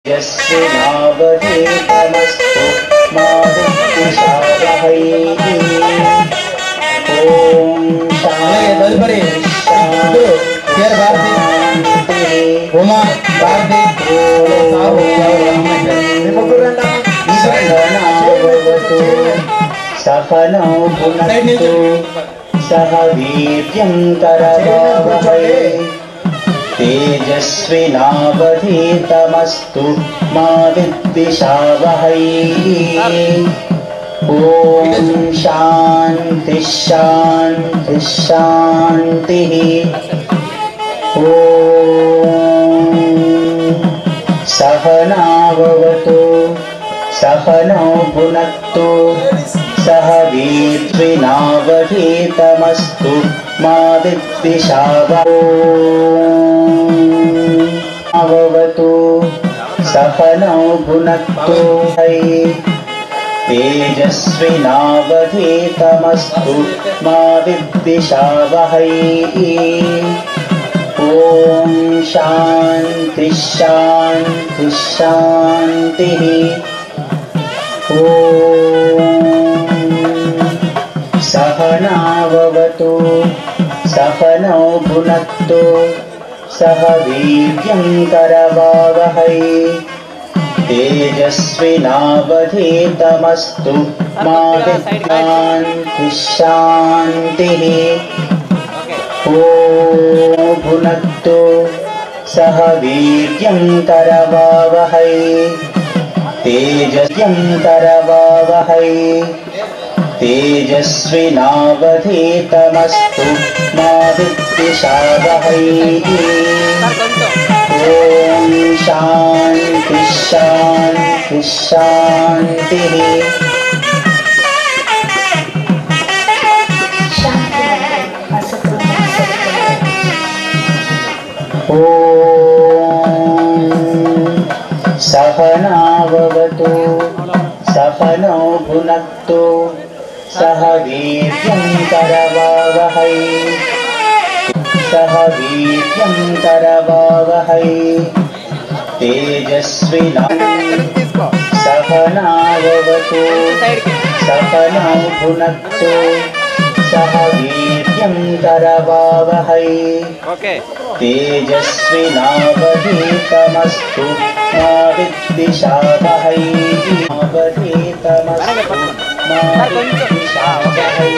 यस्विनावधीतमस्तु मा विद्विषावहै। ओम शांति उमा भारती सहनावतु सहनौ भुनक्तु सह वीर्यं करवावहै तेजस्विनावधीतमस्तु मा विद्विषावहै। ओम शांति शांति शांतिः। ओम सहनावतु सहनौ भुनक्तु सह वीर्येणावधीतमस्तु मा विद्विषावहै। अवतु सहनौ भुनक्तु तेजस्विनावधीतमस्तु मा विद्विषावहै। ओम शांति शांति शांतिः। ओम सहनावतु सहनौ भुनक्तु सह वीर्यं करवावहै तेजस्विनावधीतमस्तु मा विद्विषावहै। शान्तिः। ओम भुनक्तु सह वीर्यं करवावहै तेजस्विं करवावहै तेजस्विनावधीतमस्तु मा विद्विषावहै। ओम शांति शांति शांतिः। ओम सहनावतु सहनौ भुनक्तु सह वीर्यं करवावहै सह वीर्यं करवावहै तेजस्विना। सहनावतु सहनौ भुनक्तु सह वीर्यं करवावहै तेजस्विनावधीतमस्तु मा विद्विषावहै। अवधीतमस्तु मा विद्विषावहै।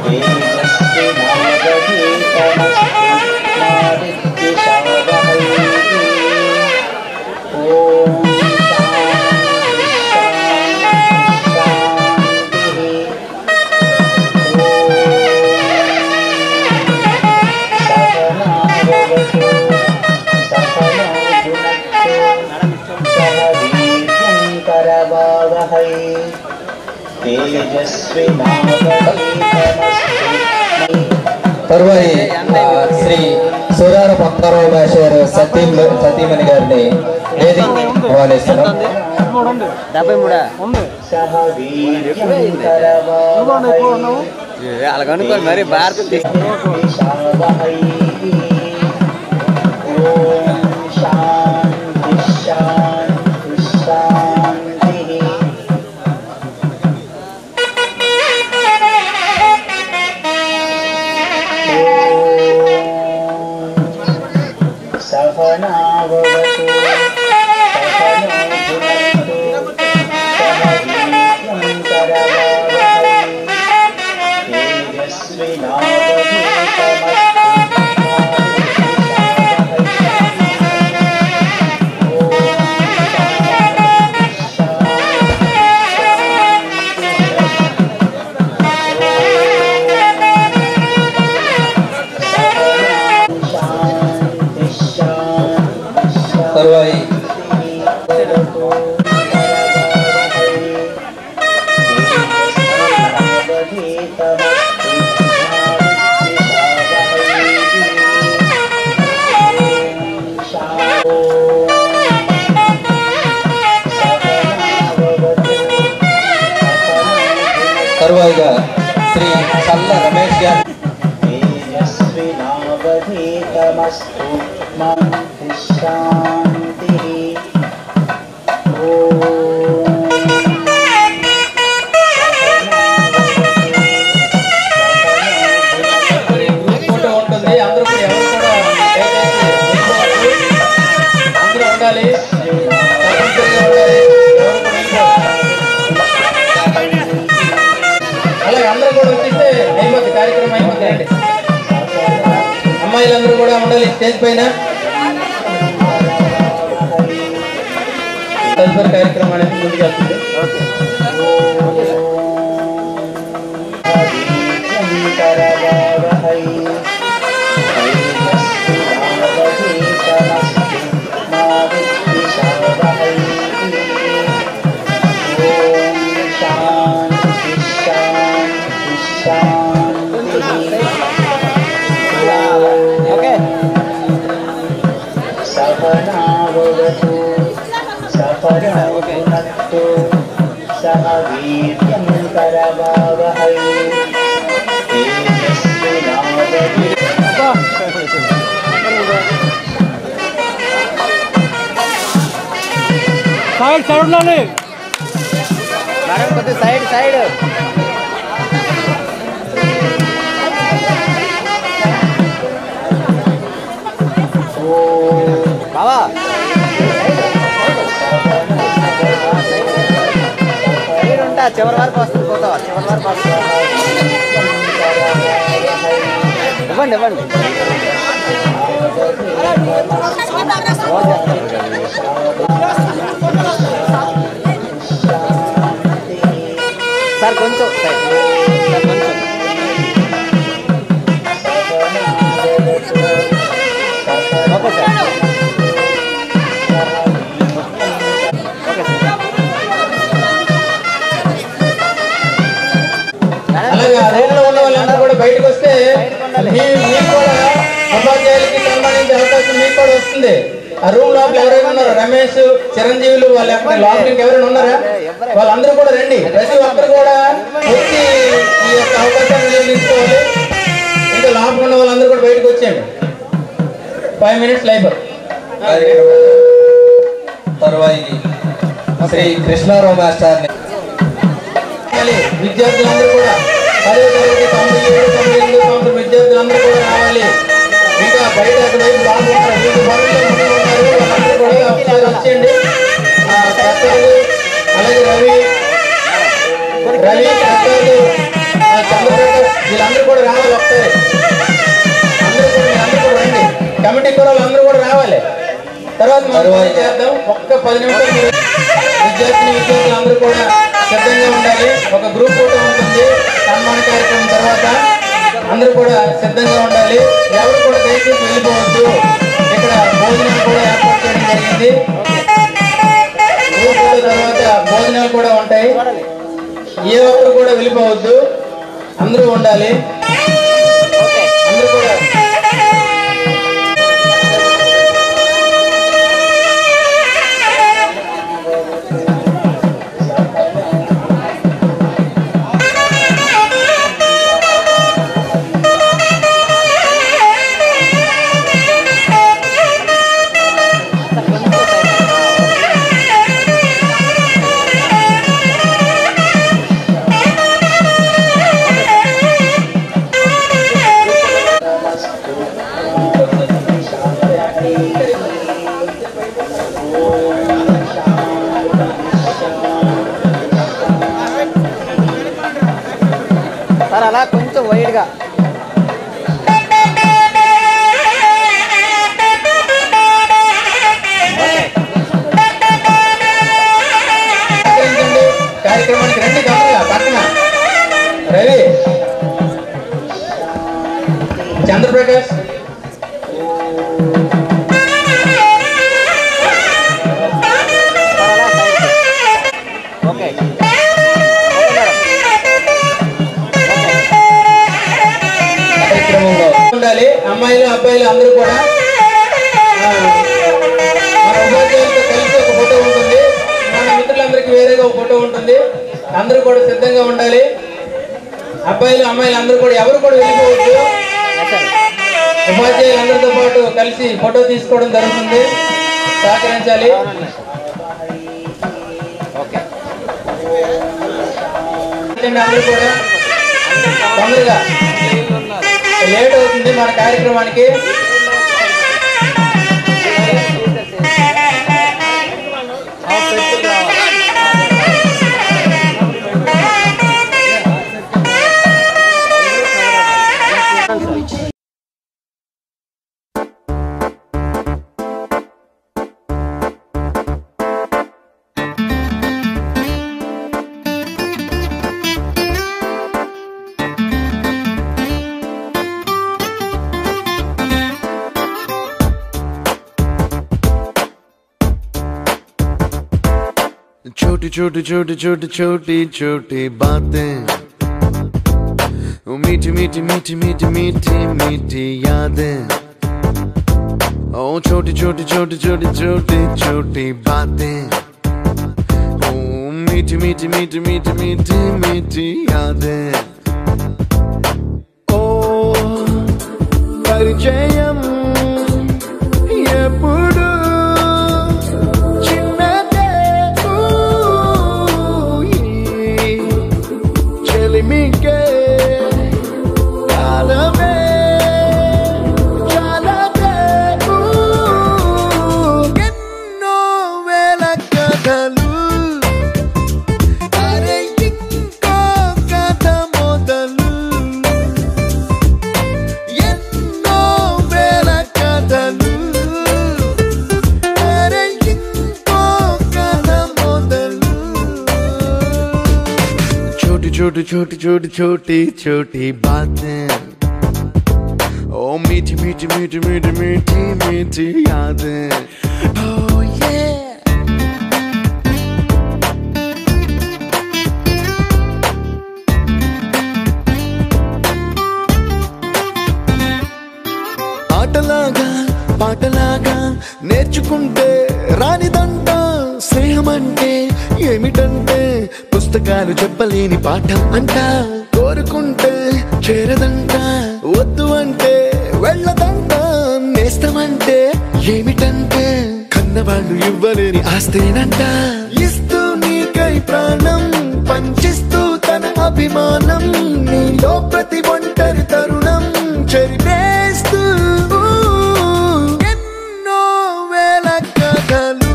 तेजस्विनावधीतमस्तु मा తరువాయి శ్రీ సూరార పద్మారావు మాస్టర్ సతీమణి గారిని వేదికకి ఆహ్వానిస్తున్నాం. 73 అలాగనుకోండి మరి భారత తరువాయి తరువాయిగా శ్రీ చల్ల రమేష్ గారు ఫోటో ఉంటుంది. అందరూ కూడా ఎవరు కూడా అందరూ ఉండాలి. అలాగే అందరూ కూడా వచ్చేస్తే అయిపోద్ది, కార్యక్రమం అయిపోద్ది అండి. అమ్మాయిలందరూ కూడా ఉండాలి స్టేజ్ పైన. తదుపరి కార్యక్రమం అనేది ముందుకు వెళ్తుంది. साइड साइड लाने मैडम कोई साइड साइड बाबा ఉంటా చివరి వరకు వస్తుంది ఫోటో చివరి వరకు వస్తుంది ఇవ్వండి ఇవ్వండి సార్ కొంచెం సార్ కొంచెం ఓకే సార్ అలాగే ఆ రూమ్ లో ఉన్న వాళ్ళందరూ కూడా బయటకు వస్తే మీకు కూడా ఉపాధ్యాయులకి సన్మానించే అవకాశం మీకు కూడా వస్తుంది. ఆ రూమ్ లోపల ఎవరైనా ఉన్నారా? రమేష్, చిరంజీవులు వాళ్ళ లోపల ఎవరైనా ఉన్నారా? వాళ్ళందరూ కూడా రండి. ప్రతి ఒక్కరు కూడా వచ్చి ఈ యొక్క అవకాశాన్ని వినియోగించుకోవాలి. ఇంకా లోపల ఉన్న వాళ్ళందరూ కూడా బయటకు వచ్చేయండి. 5 minutes లైబర్. తర్వాత శ్రీ కృష్ణారావు మాస్టర్ విద్యార్థులందరూ కూడా 10వ తరగతి 97, 98, 90 విద్యార్థులందరూ కూడా రావాలి. ఇంకా బయట అటువైపు బాగుంటారు, వీళ్ళు బరువులో ఉన్నారు, వాళ్ళందరూ కూడా ఒకసారి వచ్చేయండి. ప్రసాద్, అలాగే రవి ప్రసాద్, చంద్రశేఖర్ వీళ్ళందరూ కూడా రావాలి. ఒకసారి అందరూ కూడా రండి. కమిటీ కూడా వాళ్ళందరూ కూడా రావాలి. తర్వాత మనం చేద్దాం. ఒక్క 10 నిమిషాలు విద్యార్థులందరూ కూడా సిద్ధంగా ఉండాలి. ఒక గ్రూప్ ఫోటో ఉంటుంది సన్మాన కార్యక్రమం తర్వాత. అందరూ కూడా సిద్ధంగా ఉండాలి. ఎవరు కూడా దయచేసి వెళ్ళిపోవద్దు. ఇక్కడ భోజనాలు కూడా ఏర్పాటు చేయడం జరిగింది. గ్రూప్ ఫోటో తర్వాత భోజనాలు కూడా ఉంటాయి. ఉన్నాయి. ఏ ఒక్కరు కూడా వెళ్ళిపోవద్దు, అందరూ ఉండాలి. అందరూ కూడా సార్ అలా కొంచెం వైడ్గా కార్యక్రమానికి రండి. గమనిగా పక్కన రవి, చంద్రప్రకాష్, ఓకే ఉండాలి. అమ్మాయిలు అబ్బాయిలు అందరూ కూడా మన ఉపాధ్యాయులతో కలిసి ఒక ఫోటో ఉంటుంది, మన మిత్రులందరికీ వేరేగా ఒక ఫోటో ఉంటుంది. అందరూ కూడా సిద్ధంగా ఉండాలి. అబ్బాయిలు అమ్మాయిలు అందరూ కూడా ఎవరు కూడా వెళ్ళిపోవద్దు. ఉపాధ్యాయులు అందరితో పాటు కలిసి ఫోటో తీసుకోవడం జరుగుతుంది. సహకరించాలి. అందరూ కూడా తొందరగా, లేట్ అవుతుంది మన కార్యక్రమానికి. छोटी छोटी छोटी छोटी छोटी छोटी बातें, मीठी मीठी मीठी मीठी मीठी मीठी यादें। ओ छोटी छोटी छोटी छोटी छोटी छोटी बातें, ओ मीठी मीठी मीठी मीठी मीठी मीठी यादें। ओ परिचयम ఎప్పుడు చిన్నదే చెలిమికే కాలమే చాలదే ఎన్నో వేల కథలు అరే ఇంకో కథ మొదలు ఎన్నో వేల కథలు छोटी छोटी छोटी छोटी छोटी बातें, ओ मीठी मीठी मीठी मीठी मीठी मीठी यादें। Oh yeah। ఆటలాగా పాటలాగా నేర్చుకుంటే రానిదంట స్నేహం అంటే ఏమిటంటే పుస్తకాలు చెప్పలేని పాఠం అంట కోరుకుంటే చేరదంట వద్దు అంటే వెళ్ళదంట నేస్తమంటే ఏమిటంటే కన్నవాళ్ళు ఇవ్వలేని ఆస్తేనంట ఇస్తూ నీకై ప్రాణం పంచిస్తూ తన అభిమానం నీలో ప్రతి ఒంటరి తరుణం చెరిపేస్తూ ఎన్నో వేల కథలు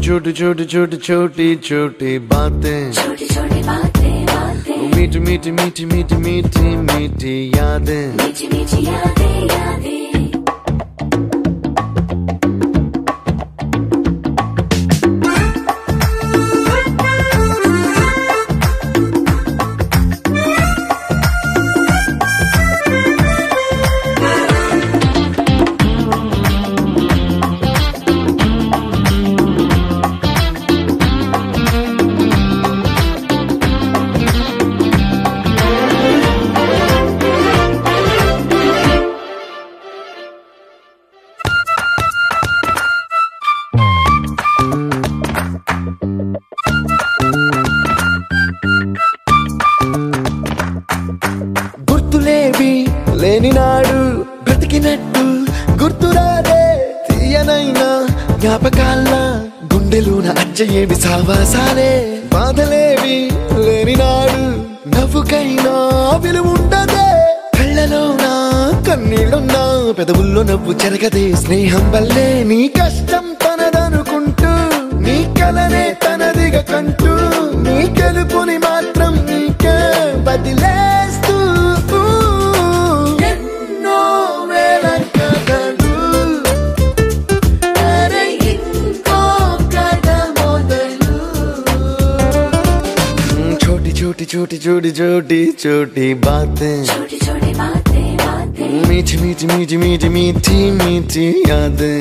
छोटी छोटी छोटी छोटी छोटी बातें, मीठी मीठी मीठी मीठी मीठी मीठी यादें। లేని నాడు బ్రతికినట్టు గుర్తురాదే తీయనైనా జ్ఞాపకాల గుండెలోన అచ్చయేవి సావాసాలే బాధలేవి లేని నాడు నవ్వుకైనా విలువుండదే కళ్ళలోన కన్నీళ్ళున్నా పెదవుల్లో నవ్వు చెరగదే స్నేహం వల్లే నీ కష్టం తనదనుకుంటూ నీ కలనే తనదిగా కంటూ నీ గెలుపుని మాత్రం నీకే బదిలేస్తూ ఎన్నో వేల కథలు అరే ఇంకో కథ మొదలు छोटी छोटी छोटी छोटी छोटी छोटी बातें मीठी मीठी मीठी मीठी मीठी मीठी यादें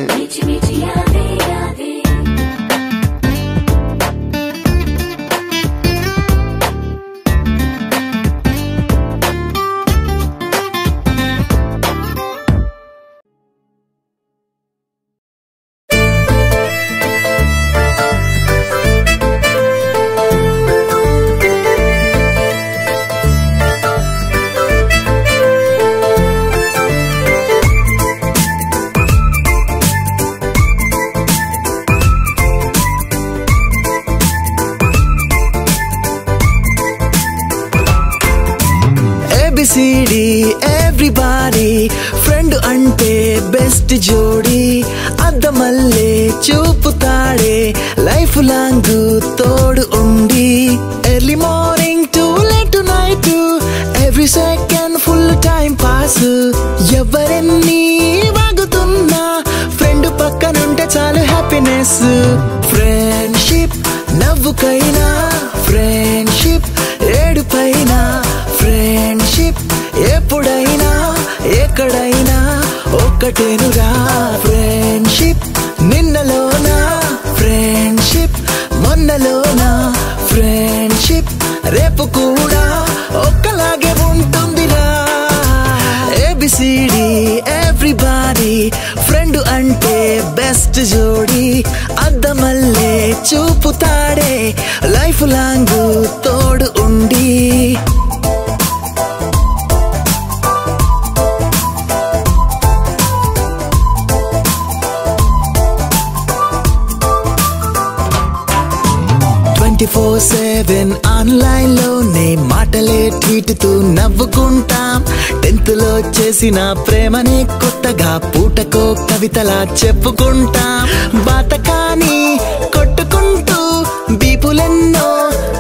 ABCD everybody friend ante best jodi అద్దమల్లే చూపుతాడే లైఫ్ లాంగ్ తోడు ఉండి early morning to late to night every second full time pass ఎవరెన్ని వాగుతున్నా ఫ్రెండ్ పక్కనుంటే చాలు హ్యాపీనెస్ ఫ్రెండ్షిప్ నవ్వుకైనా ఫ్రెండ్షిప్ ఏడుపైనా ఫ్రెండ్షిప్ ఎప్పుడైనా ఎక్కడైనా ఒక్కటేనురా ఫ్రెండ్షిప్ నిన్నలోనా ఫ్రెండ్షిప్ మొన్నలోనా ఫ్రెండ్షిప్ రేపు కూడా ఒక్కలాగే ఉంటుందిరా ABCD everybody ఫ్రెండ్ అంటే బెస్ట్ జోడి అద్దమల్లే చూపుతాడే లైఫ్ లాంగ్ తోడు ఉండి ఆన్లైన్ లోనే మాటలే ట్వీట్ తూ నవ్వుకుంటాం 10th లో చేసిన ప్రేమని కొత్తగా పూటకో కవితలా చెప్పుకుంటాం బాతకాని కొట్టుకుంటూ బీపులెన్నో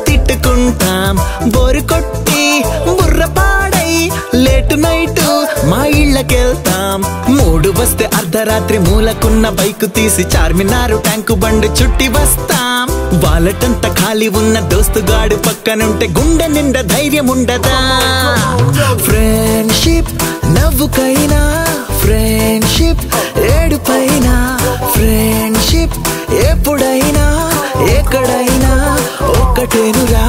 తిట్టుకుంటాం బోరు కొట్టి బుర్రపాడై లేటు నైట్ మా ఇళ్ళకెళ్తాం మూడు వస్తే అర్ధరాత్రి మూలకున్న బైక్ తీసి చార్మినారు ట్యాంకు బండి చుట్టి వస్తాం వాలటంతా ఖాళీ ఉన్న దోస్తుగాడు పక్కనుంటే గుండె నిండా ధైర్యం ఉండదా ఫ్రెండ్షిప్ నవ్వుకైనా ఫ్రెండ్షిప్ ఏడుపైనా ఫ్రెండ్షిప్ ఎప్పుడైనా ఎక్కడైనా ఒక్కటేనురా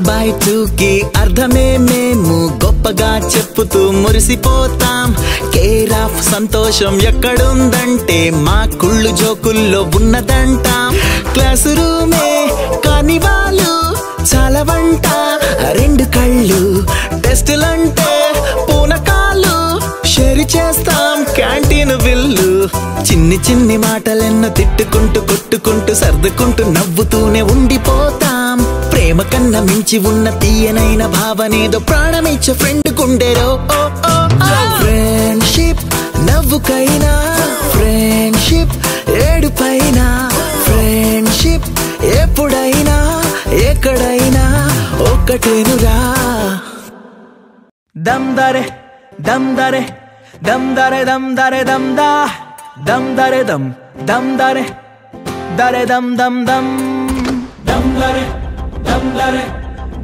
by 2 కి అర్థమే మేము గొప్పగా చెప్పుతూ మురిసిపోతాం కేర్ ఆఫ్ సంతోషం ఎక్కడుందంటే మా కుళ్ళు జోకుల్లో ఉన్నదంటాం క్లాస్ రూమే కానీ వాళ్ళు చాలా వంట రెండు కళ్ళు టెస్టులంటే పూనకాలు షేర్ చేస్తాం క్యాంటీన్ బిల్లు చిన్ని చిన్ని మాటలెన్నో తిట్టుకుంటూ కొట్టుకుంటూ సర్దుకుంటూ నవ్వుతూనే ఉండిపోతాం ప్రేమ కన్నా మించి ఉన్న తీయనైన భావనేదో ప్రాణమిచ్చే ఫ్రెండ్ గుండెరో ఫ్రెండ్షిప్ నవ్వుకైనా ఫ్రెండ్షిప్ ఏడుపైనా ఫ్రెండ్షిప్ ఎప్పుడైనా ఎక్కడైనా ఒక్కటేనురా దమ్దరే దమ్దరే దమ్దరే దమ్దరే దమ్దా దమ్దరే దమ్ దమ్దరే దరే దమ్ దమ్ దమ్ దమ్దరే దమ్దరే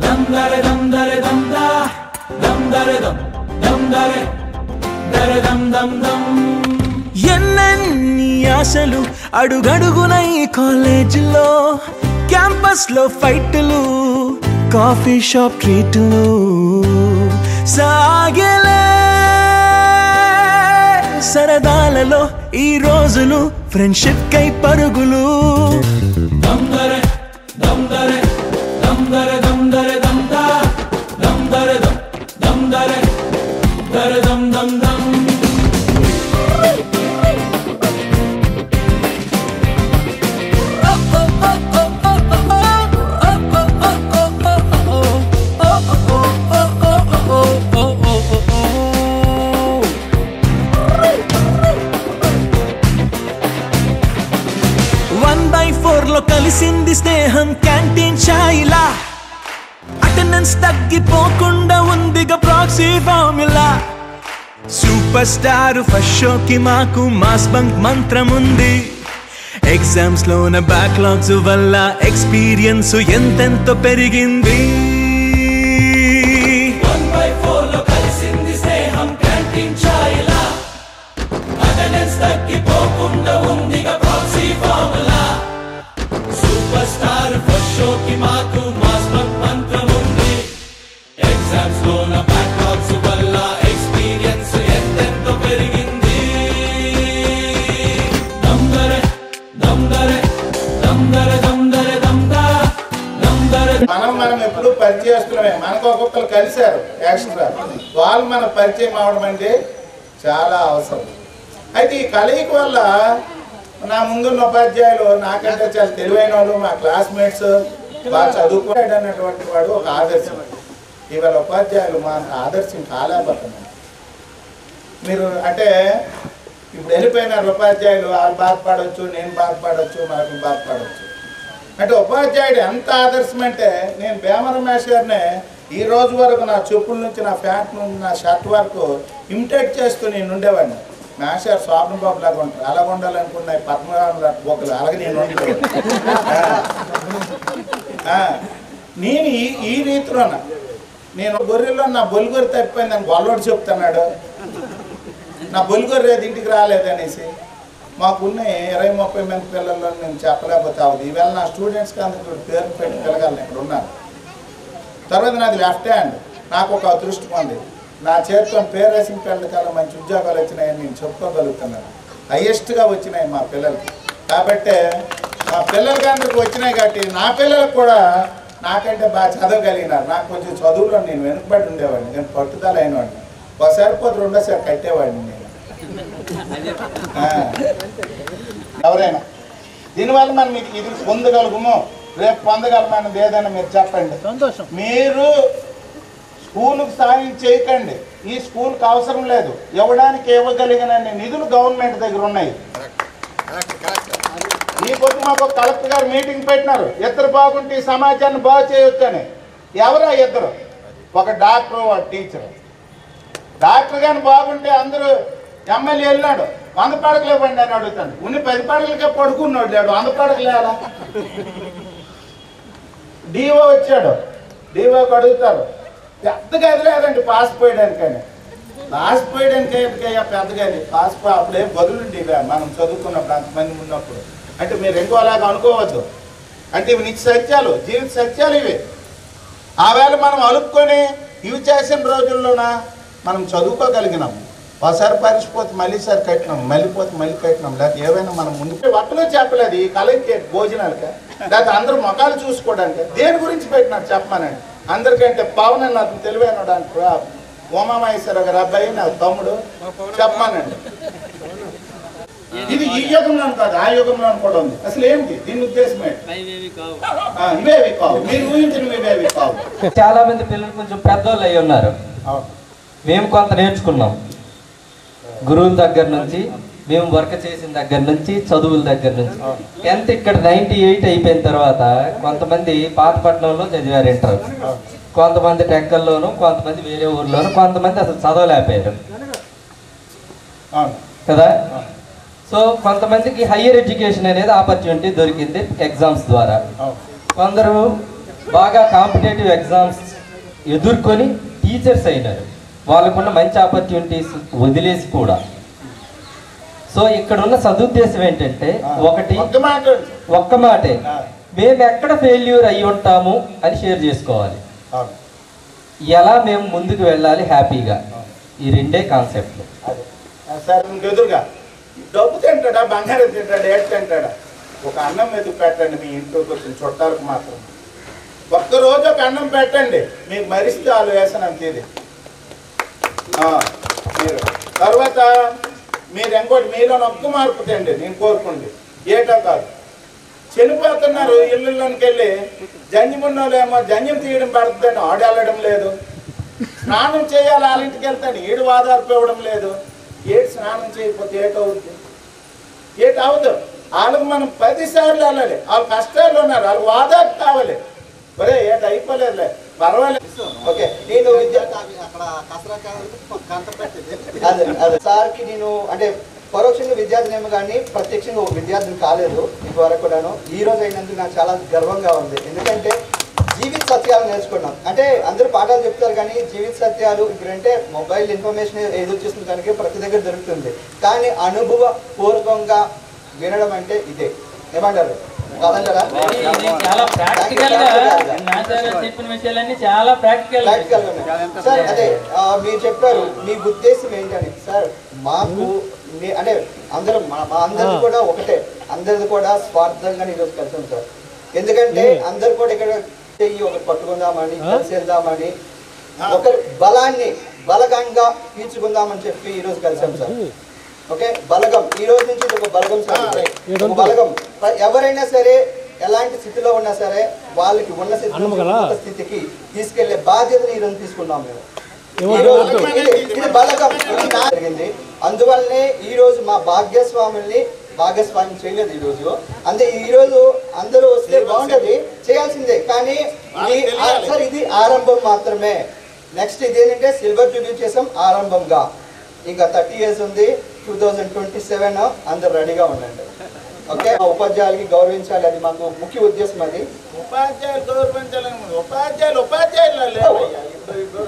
దమ్దరే దమ్దరే దమ్దా దమ్దరే దమ్ దమ్దరే దరే దమ్ దమ్ దమ్ ఎన్నెన్ని ఆశలు అడుగడుగున ఈ కాలేజీలో క్యాంపస్ లో ఫైట్లు కాఫీ షాప్ ట్రీట్లు సాగలే సరదాలలో ఈ రోజులు ఫ్రెండ్షిప్ కై పరుగులు దమ్దరే దమ్దరే దమ్దరే దమ్దరే దమ్దా దమ్దరే దమ్దరే దరే దమ్ దమ్ దమ్ కలిసింది స్నేహం క్యాంటీన్ ఛాయిలా అటెండెన్స్ తగ్గిపోకుండా ఉందిగా proxy formula super star first షోకి మాకు మాస్ బంక్ మంత్రం ఉంది ఎగ్జామ్స్ లోన బ్యాక్లాగ్స్ వల్ల ఎక్స్పీరియన్స్ ఎంతెంతో పెరిగింది 1/4 లో కలిసింది స్నేహం క్యాంటీన్ ఛాయిలా అటెండెన్స్ తగ్గిపోకుండా ఉందిగా proxy formula super star first షోకి మాకు మాస్ బంక్ మంత్రం ఉంది ఎగ్జామ్స్ లోన బ్యాక్లాగ్స్ వల్ల ఎక్స్పీరియన్స్ ఎంతెంతో పెరిగింది దమ్దరే దమ్దరే దమ్దరే దమ్దరే దమ్దా దమ్దరే మనం ఎప్పుడు పరిచయస్తున్నామే మనకు ఒక్కొక్కరు కలిశారు ఎక్స్ట్రా వాళ్ళు మన పరిచయం అవడం అంటే చాలా అవసరం అయితే ఈ కలయిక వల్ల నా ముందున్న ఉపాధ్యాయులు నాకంటే చాలా తెలివైన వాళ్ళు మా క్లాస్మేట్స్ బాగా చదువుకోవడం అన్నటువంటి వాడు ఒక ఆదర్శం ఇవాళ ఉపాధ్యాయులు మా ఆదర్శం కాలేకపోతున్నాం మీరు అంటే ఇప్పుడు వెళ్ళిపోయినారు ఉపాధ్యాయులు వాళ్ళు బాధపడవచ్చు నేను బాధపడవచ్చు మనకు బాధపడవచ్చు అంటే ఉపాధ్యాయుడు ఎంత ఆదర్శం అంటే నేను భీమవరం మేష్ గారిని ఈ రోజు వరకు నా చెప్పుల నుంచి నా ప్యాంట్ నుంచి నా షర్ట్ వరకు ఇమిటేట్ చేస్తూ నేను ఉండేవాడిని మేషారు స్వాప్న బాబు లాగా ఉంటారు అలాగ ఉండాలనుకున్నాయి పద్మనాభ బొక్కలు అలాగే నేను నేను ఈ రీతిలోన నేను గొర్రెల్లో నా బొలిగొర్రె తప్పిపోయింది అని గొల్లోడు చెప్తున్నాడు నా బొలిగొర్రె ఇంటికి రాలేదనేసి మాకున్న 20-30 మంది పిల్లల్లో నేను చెప్పలేకపోతే అవుతుంది ఈవేళ నా స్టూడెంట్స్కి అందరూ పేరు పెట్టి పిల్లగాలను ఇక్కడ ఉన్నారు తర్వాత నాది లెఫ్ట్ హ్యాండ్ నాకు ఒక అదృష్టం ఉంది నా చేతితో పేరు వేసిన పిల్లలకల్లా మంచి ఉద్యోగాలు వచ్చినాయని నేను చెప్పుకోగలుగుతున్నాను హైయెస్ట్గా వచ్చినాయి మా పిల్లలకి కాబట్టి మా పిల్లలకి అందరికి వచ్చినాయి కాబట్టి నా పిల్లలకు కూడా నాకంటే బాగా చదవగలిగినారు నాకు కొంచెం చదువులో నేను వెనుకబడి ఉండేవాడిని నేను పట్టుదల అయినవాడిని ఒకసారి పోతే రెండోసారి కట్టేవాడిని నేను ఎవరైనా దీనివల్ల మనం ఇది పొందగలుగుమో రేపు పొందగలమన్నది ఏదైనా మీరు చెప్పండి సంతోషం మీరు స్కూలుకు సాయం చేయకండి ఈ స్కూల్కి అవసరం లేదు ఇవ్వడానికి ఇవ్వగలిగిన నిధులు గవర్నమెంట్ దగ్గర ఉన్నాయి ఈ పొద్దు మాకు కలెక్టర్ గారు మీటింగ్ పెట్టినారు ఇద్దరు బాగుంటే ఈ సమాజాన్ని బాగు చేయొచ్చు అని ఎవరా ఇద్దరు ఒక డాక్టర్ ఒక టీచర్ డాక్టర్ కానీ బాగుంటే అందరూ ఎమ్మెల్యే వెళ్ళినాడు 100 పడకలు ఇవ్వండి అని అడుగుతాడు ఉన్ని 10 పడకలకే పడుకున్నాడు లేడు 100 పడకలు వేయాలా డిఓ వచ్చాడు డిఓకి అడుగుతారు పెద్ద గది లేదండి పాస్ పోయడానికని పాస్ పోయడానికి పెద్ద గది పాస్ అప్పుడే బదులుండి మనం చదువుకున్నప్పుడు అంతమంది ఉన్నప్పుడు అంటే మీరు ఇంకో అలాగా అనుకోవద్దు అంటే ఇవి నిత్య సత్యాలు జీవిత సత్యాలు ఇవి ఆ వేళ మనం అలుపుకొని ఇవి చేసిన రోజుల్లోన మనం చదువుకోగలిగినాం ఒకసారి పరిచిపోతే మళ్ళీసారి కట్టినాం మళ్ళీపోతే మళ్ళీ కట్టినాం లేకపోతే ఏవైనా మనం ముందు వట్టలో చెప్పలేదు ఈ కలెక్ట్ భోజనాలకి లేకపోతే అందరూ ముఖాలు చూసుకోవడానికి దేని గురించి పెట్టినారు చెప్పమానండి అందరికంటే పవన్ అని అతను తెలివైనడు అంటారు ఉమామహేశ్వర గారు అబ్బాయి నా తమ్ముడు చెప్పమానండి ఇది ఈ యుగంలో కాదు ఆ యుగంలో కూడా ఉంది అసలు ఏంటి దీని ఉద్దేశం ఏంటి ఇవేవి కావు మీరు ఊహించిన ఇవేవి కావు చాలా మంది పిల్లలు కొంచెం పెద్దోళ్ళు అయి ఉన్నారు మేము కొంత నేర్చుకున్నాం గురువుల దగ్గర నుంచి మేము వర్క్ చేసిన దగ్గర నుంచి చదువుల దగ్గర నుంచి 10th ఇక్కడ 98 అయిపోయిన తర్వాత కొంతమంది పాతపట్నంలో చదివారు ఇంటర్ కొంతమంది టెక్కల్లోను కొంతమంది వేరే ఊర్లోను కొంతమంది అసలు చదవలేకపోయారు కదా సో కొంతమందికి హయ్యర్ ఎడ్యుకేషన్ అనేది ఆపర్చునిటీ దొరికింది ఎగ్జామ్స్ ద్వారా కొందరు బాగా కాంపిటేటివ్ ఎగ్జామ్స్ ఎదుర్కొని టీచర్స్ అయినారు వాళ్ళకున్న మంచి ఆపర్చునిటీస్ వదిలేసి కూడా సో ఇక్కడ ఉన్న సదుద్దేశం ఏంటంటే ఒకటి ఒక్క మాటే మేము ఎక్కడ ఫెయిల్యూర్ అయ్యి ఉంటాము అని షేర్ చేసుకోవాలి ఎలా మేము ముందుకు వెళ్ళాలి హ్యాపీగా ఈ రెండే కాన్సెప్ట్లు సార్ ఇంకెదురుగా డబ్బు తింటాడా, బంగారం తింటాడా, ఏడు తింటాడా? ఒక అన్నం మెతుకు పెట్టండి మీ ఇంట్లోకి వచ్చిన చుట్టాలకు మాత్రం. ఒక్కరోజు ఒక అన్నం పెట్టండి, మీకు మరిస్తే వాళ్ళు వేసాను తీది. మీరు తర్వాత మీరు ఇంకోటి మీలో ఒక్క మార్పు తిండి నేను కోరుకోండి. ఏటో కాదు, చనిపోతున్నారు ఇళ్ళలోకి వెళ్ళి జంజం ఉన్నోళ్ళేమో జంజం తీయడం పడుతుందని ఆడు వెళ్ళడం లేదు, స్నానం చేయాలి వాళ్ళ ఇంటికి వెళ్తాను ఏడు వాదార్పు ఇవ్వడం లేదు. ఏడు స్నానం చేయకపోతే ఏటవుద్ది? ఏటవద్దు. వాళ్ళకి మనం 10 సార్లు వెళ్ళాలి. వాళ్ళు కష్టాలు ఉన్నారు, వాళ్ళు వాదార్పు కావాలి. ఒరే ఏట అయిపోలేదులే పర్వాలేదు. ఓకే, నేను అదే సార్కి నేను అంటే పరోక్షంగా విద్యార్థినేమో కానీ ప్రత్యక్షంగా ఒక విద్యార్థిని కాలేదు ఇంతవరకు కూడాను. ఈ రోజు అయినందుకు నాకు చాలా గర్వంగా ఉంది. ఎందుకంటే జీవిత సత్యాలు నేర్చుకున్నాం. అంటే అందరూ పాఠాలు చెప్తారు కానీ జీవిత సత్యాలు ఇప్పుడంటే మొబైల్ ఇన్ఫర్మేషన్ ఏది వచ్చేస్తుంది కనుక ప్రతి దగ్గర దొరుకుతుంది. కానీ అనుభవపూర్వకంగా వినడం అంటే ఇదే. ఏమంటారు? కాదంటారా? చాలా ప్రాక్టికల్ గా చెప్పిన విషయాలన్నీ చాలా ప్రాక్టికల్ సార్. అదే మీరు చెప్పారు మీ ఉద్దేశం ఏంటని. సార్ మాకు అంటే అందరూ మా అందరిది కూడా ఒకటే, అందరిది కూడా స్వార్థంగా ఈరోజు కలిసాం సార్. ఎందుకంటే అందరు కూడా ఇక్కడ ఒకటి పట్టుకుందామని, కలిసి వెళ్దామని, ఒకరి బలాన్ని బలగంగా తీర్చుకుందామని చెప్పి ఈరోజు కలిసాం సార్. ఓకే, బలగం ఈ రోజు నుంచి ఒక బలగం సార్. ఒక బలగం ఎవరైనా సరే ఎలాంటి స్థితిలో ఉన్నా సరే వాళ్ళకి ఉన్న స్థితికి తీసుకెళ్లే బాధ్యతను ఈరోజు తీసుకున్నాం మేము. ఇది బలగం జరిగింది. అందువల్లనే ఈ రోజు మా భాగస్వామ్యం చేయలేదు ఈ రోజు. అంటే ఈ రోజు అందరూ వస్తే బాగుంటది, చేయాల్సిందే. కానీ సార్ ఇది ఆరంభం మాత్రమే. నెక్స్ట్ ఇదేంటంటే సిల్వర్ జూబ్లీ చేసాం ఆరంభంగా. ఇంకా 30 years ఉంది. 2027 అందరు రెడీగా ఉండండి. ఓకే, ఉపాధ్యాయులకి గౌరవించాలి, అది మాకు ముఖ్య ఉద్దేశం. అది ఉపాధ్యాయులు గౌరవించాలని ఉపాధ్యాయులు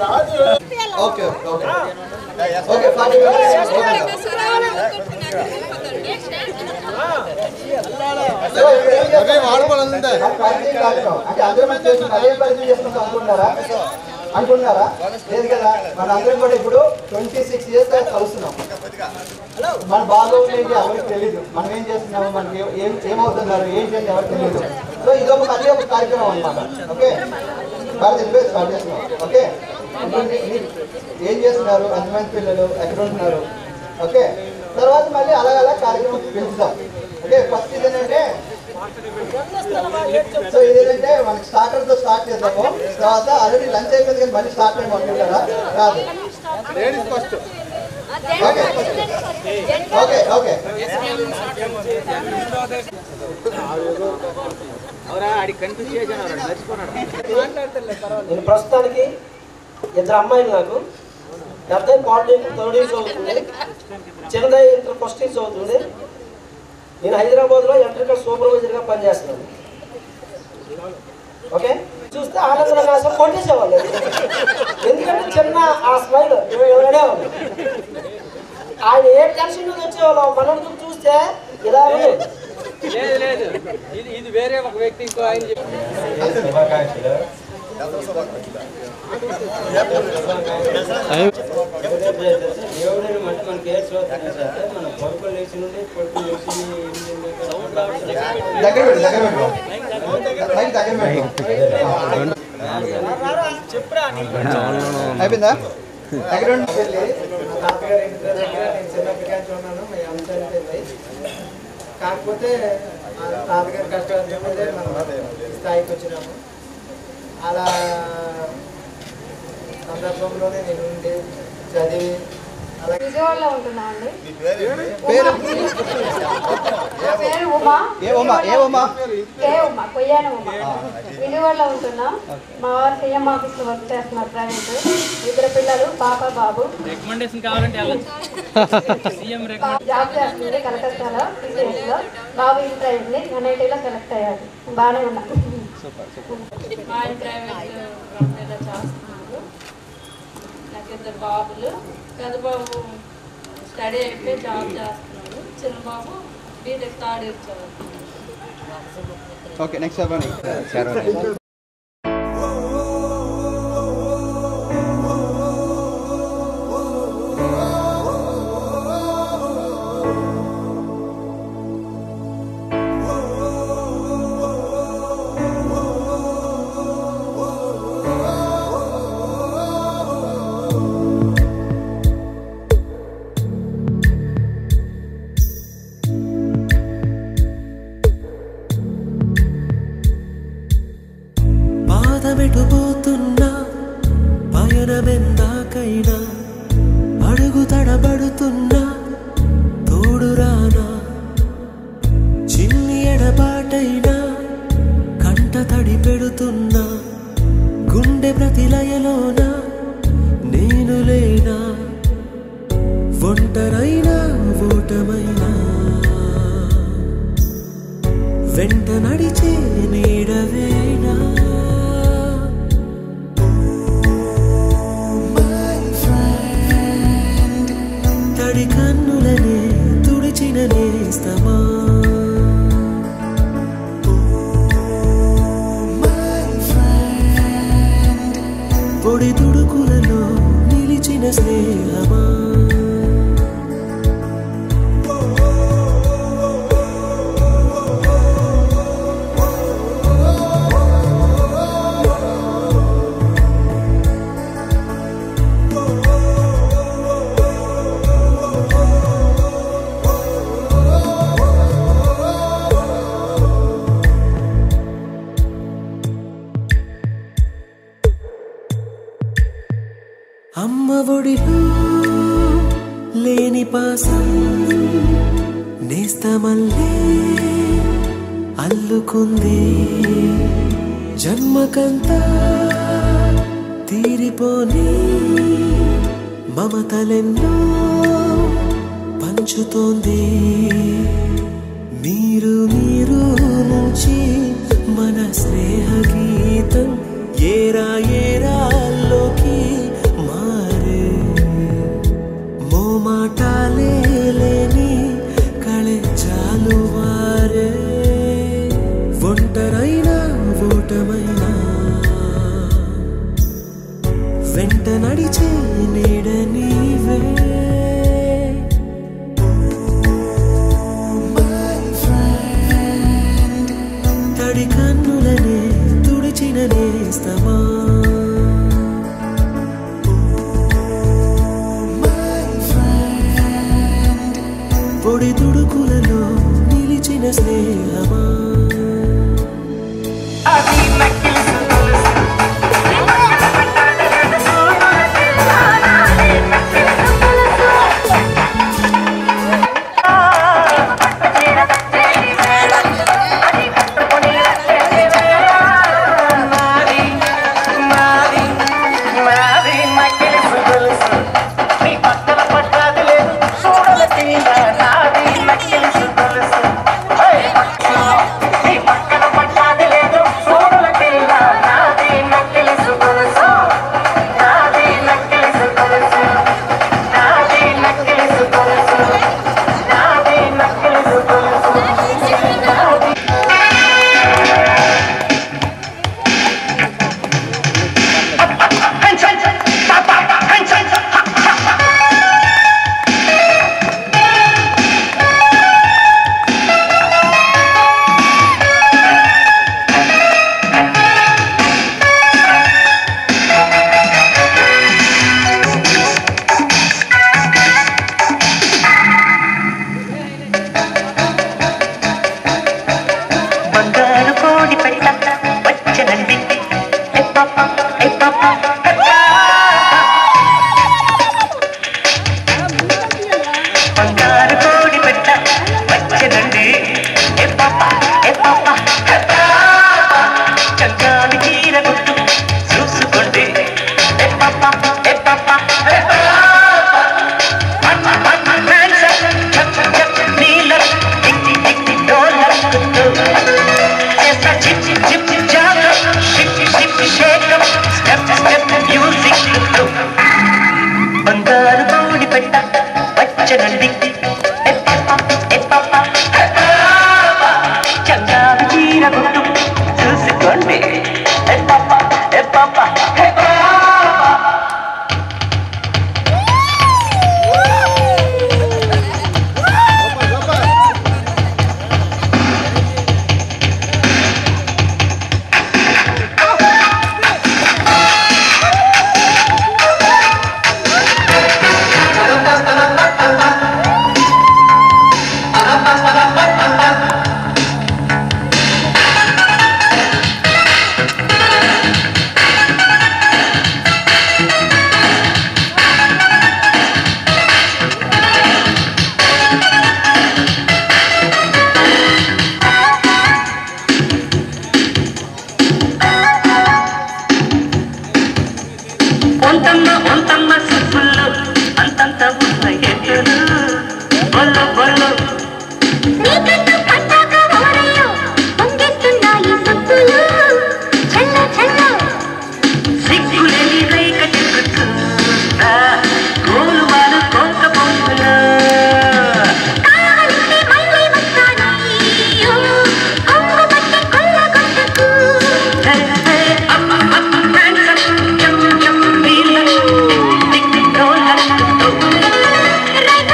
Raju. Okay okay okay 40 minutes. అంటే అందరూ మంచి చేస్తున్నారు, అదే పరిచయం చేసుకుంటాం అనుకుంటున్నారా? లేదు కదా. మన అందరం కూడా ఇప్పుడు 26 years కలుస్తున్నాం. మన బాగోగులు ఏంటి ఎవరికి తెలియదు, మనం ఏం చేస్తున్నాము, మనకి ఏమవుతున్నారు ఏంటి అని ఎవరికి తెలియదు. సో ఇది ఒక కార్యక్రమం అనమాట. ఓకే, స్టార్ట్ చేస్తున్నాం. ఓకే, ఏం చేస్తున్నారు, ఎంతమంది పిల్లలు ఎక్కడ ఉంటున్నారు? ఓకే, తర్వాత మళ్ళీ అలా కార్యక్రమం పెంచుతాం. ఓకే, ఫస్ట్ ఇదేంటంటే సో ఇదేంటంటే మనకి స్టార్టర్తో స్టార్ట్ చేద్దాము. తర్వాత ఆల్రెడీ లంచ్ అయిపోయింది కానీ మళ్ళీ స్టార్ట్ అయ్యి అనుకుంటారా? కాదు. ఓకే ఓకే ఓకే నేను ప్రస్తుతానికి 2 అమ్మాయిలు, నాకు పెద్ద పాలిటెక్నిక్ 3rd year చదువుతుంది, చిన్నదై ఇంటర్ 1st year చదువుతుంది. నేను హైదరాబాద్లో ఎలక్ట్రికల్ సూపర్వైజర్గా పనిచేస్తున్నాను. ఓకే, చూస్తే ఆనందరాసం కొట్టేసేవాళ్ళు. ఎందుకంటే చిన్న ఆ స్మైల్ ఎవరైనా ఆయన ఏ టెన్షన్ నుంచి వచ్చేవాళ్ళం, మనకు చూస్తే ఇలా లేదు ఇది వేరే ఒక వ్యక్తి ఇంకో ఆయన దేవుడు అంటే మనకి ఏ శ్రోతారు సార్, మన కొడుకులు లేచి నుండి కొడుకులు లేచి అయిపోయిందా? తాతగారు ఇంటి దగ్గర నేను చిన్నప్పటిగా చూన్నాను, మీ అంశాలు కాకపోతే తాతగారు కష్టాలు చెప్పేదే మనం స్థాయికి వచ్చినాము. అలా సందర్భంలోనే నేను ఉండి చదివి విజయవాడలో ఉంటున్నామండి. కొయ్యాన ఉమా. విజయవాడలో ఉంటున్నాం. మా వారు సీఎం ఆఫీస్ లో వర్క్ చేస్తున్నారు, ప్రైవేట్. 2 పిల్లలు, పాప బాబు. జాబ్ చేస్తుంది కలకత్తాలో, TCS లో. బాబు ఇంటర్ అయింది, NIT లో సెలెక్ట్ అయ్యాడు. బాగానే ఉన్నాం. మా ఆయన ప్రైవేట్ కంపెనీలో చేస్తున్నారు. నాకు 2 బాబులు. పెద్ద బాబు స్టడీ అయిపోయి జాబ్ చేస్తున్నాడు, చిన్న బాబు బీటెక్ 3rd year చదువుతున్నాడు. ఓకే, నెక్స్ట్ చెప్పండి. అడుగు తడబడుతున్నా తోడురానా చిన్ని ఎడబాటైనా కంట తడి పెడుతున్నా గుండె ప్రతిలయలోన నేను లేనా ఒంటరైనా ఓటమైనా వెంట నడిచే నీడవేనా తడి కన్నులనే తుడిచిన నేస్తమా పొడి తుడుకులలో నిలిచిన స్నేహమా అమ్మ ఒడిలో లేని పాసం నేస్తమల్లే అల్లుకుంది జన్మకంతా తీరిపోని మమతలెన్నో పంచుతోంది మీరు మీరు నుంచి మన స్నేహ గీతం ఏరా ఏరాల్లోకి మారే మోమాటాలే లేని కళే చాలు వారే ఒంటరైనా ఓటమైనా వెంట నడిచే నీడ నీవే తడి కన్నులనే తుడిచిన నేస్తమా పొడి తుడుకులలో నిలిచిన స్నేహమా ఎత్తులు బొల్లు బొల్లు సిగ్గులేని రేఖ చెక్కుతుందా గోలుమాను కొంత పొంగులు Right.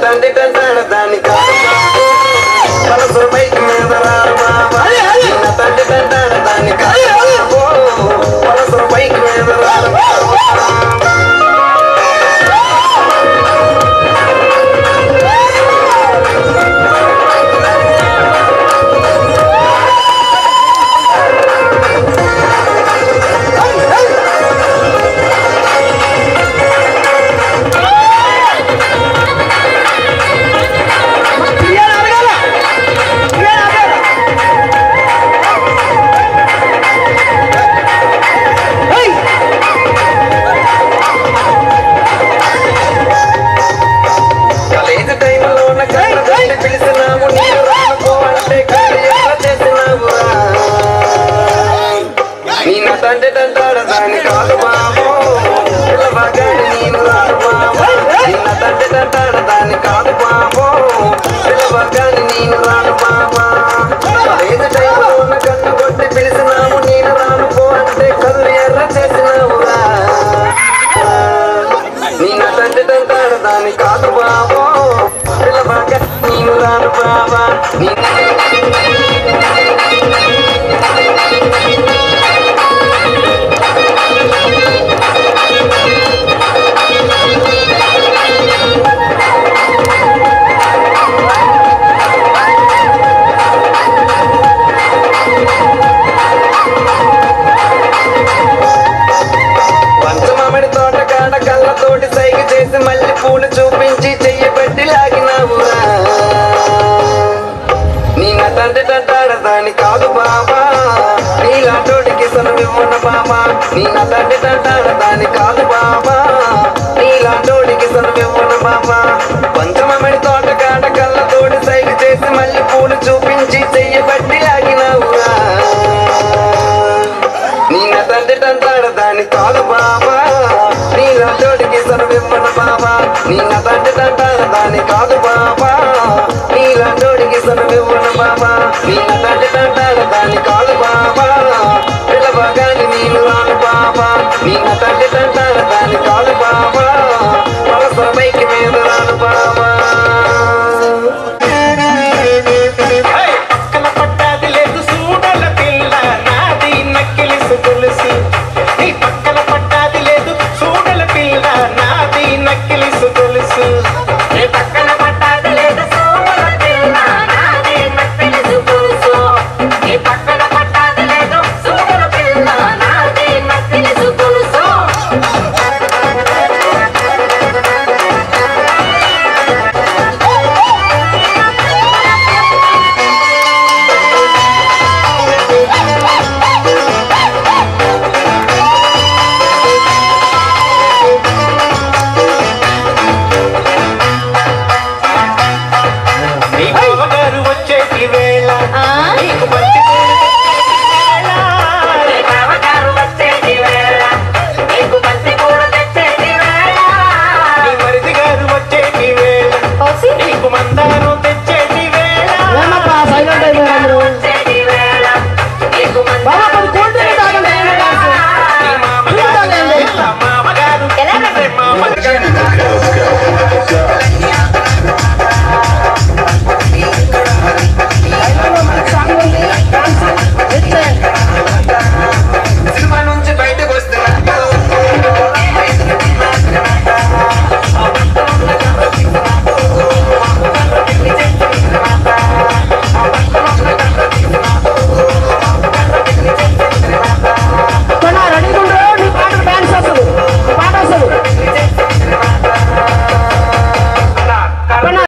తండ్రి తంటాడ దాని కాదు మనసు బైక్ మీద రారు బాబా తండ్రి తంటాడ దాని కాదు మనసు బైక్ మీద రారు తండ్రి తంటాడ దాని కాదు బాబు పిల్లవాగాడి నేను రాను బాబు నిన్న తండ్రి తంటాడ దాని కాదు బాబు పిల్లవాగాడి నేను రాను బాబా లేదు టైంలో ఉన్న కన్ను కొట్టి పిలిచినాము నేను రాను పో అంటే కళ్ళు ఎర్ర చేసినావురా నిన్న తండ్రి తంటాడ దాని కాదు బాబు పిల్లవాగాడి నేను రాను బాబా పంచమామిడి తోట కాడ కళ్ళతోటి సైగ చేసి మళ్ళీ పూలు చూపించి చెయ్యి పెట్టి లాగినావురా నిన్న తండ్రి తంటాడ దాని కాదు బాబా నీలాంటోడికి సనువివ్వన బాబా నిన్న తండ్రి తంటాడ దాని కాదు బాబా నీలాంటోడికి సనువివ్వన బాబా పంచమామిడి తోట కాడ కళ్ళతోటి సైగ చేసి మళ్ళీ పూలు చూపించి చెయ్యి పెట్టి లాగినావురా నిన్న తండ్రి తంటాడ దాని కాదు బాబా నీలాంటోడికి సనువివ్వన బాబా నిన్న తండ్రి తంటాడ దాని కాదు